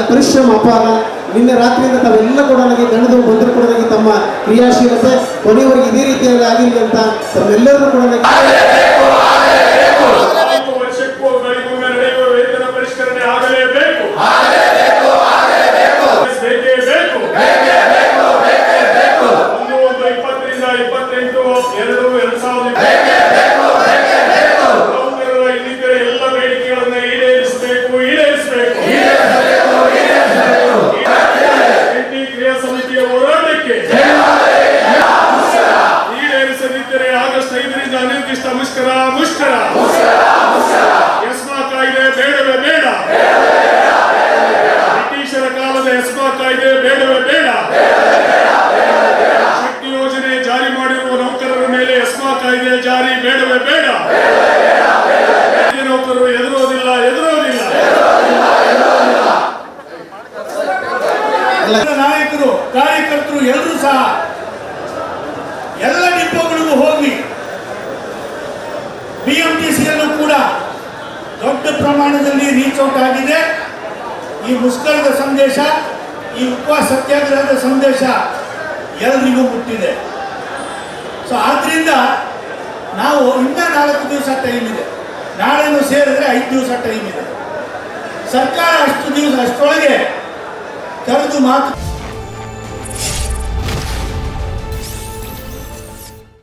ಪರಿಶ್ರಮ ಅಪಾರ. ನಿನ್ನೆ ರಾತ್ರಿಯಿಂದ ತಾವೆಲ್ಲ ಕೂಡ ನನಗೆ ದಣದು ಬಂದರು ಕೂಡ ನನಗೆ ತಮ್ಮ ಕ್ರಿಯಾಶೀಲತೆ ಕೊನೆಯವರೆಗೆ ಇದೇ ರೀತಿಯಾಗಿ ಆಗಿರಲಿ ಅಂತ ತಮ್ಮೆಲ್ಲರೂ ಕೂಡ ಮುಷ್ಕರ ಮುಷ್ಕರ ಎಸ್ಮಾ ಕಾಯ್ದೆ ಬೇಡವೇ ಬೇಡ, ಬ್ರಿಟಿಷರ ಕಾಲದ ಎಸ್ಮಾ ಕಾಯ್ದೆ ಬೇಡವೇ ಬೇಡ, ಶಕ್ತಿ ಯೋಜನೆ ಜಾರಿ ಮಾಡಿರುವ ನೌಕರರ ಮೇಲೆ ಎಸ್ಮಾ ಕಾಯ್ದೆ ಜಾರಿ ಬೇಡವೇ ಬೇಡ. ನೌಕರರು ಎದುರೋದಿಲ್ಲ ಎದುರೋದಿಲ್ಲ. ನಾಯಕರು ಕಾರ್ಯಕರ್ತರು ಎಲ್ಲರೂ ಸಹ ಎಲ್ಲ ಡಿಪೋಗಳಿಗೂ ಹೋಗಿ BMTCಯಲ್ಲೂ ಕೂಡ ದೊಡ್ಡ ಪ್ರಮಾಣದಲ್ಲಿ ರೀಚ್ ಔಟ್ ಆಗಿದೆ. ಈ ಮುಷ್ಕರದ ಸಂದೇಶ, ಈ ಉಪವಾಸ ಸತ್ಯಾಗ್ರಹದ ಸಂದೇಶ ಎಲ್ಲರಿಗೂ ಮುಟ್ಟಿದೆ. ಸೊ ಆದ್ದರಿಂದ ನಾವು ಇನ್ನೂ 4 ದಿವಸ ಟೈಮ್ ಇದೆ, ನಾಳೆನೂ ಸೇರಿದ್ರೆ 5 ದಿವಸ ಟೈಮ್ ಇದೆ. ಸರ್ಕಾರ ಅಷ್ಟೊಳಗೆ ಕರೆದು ಮಾತು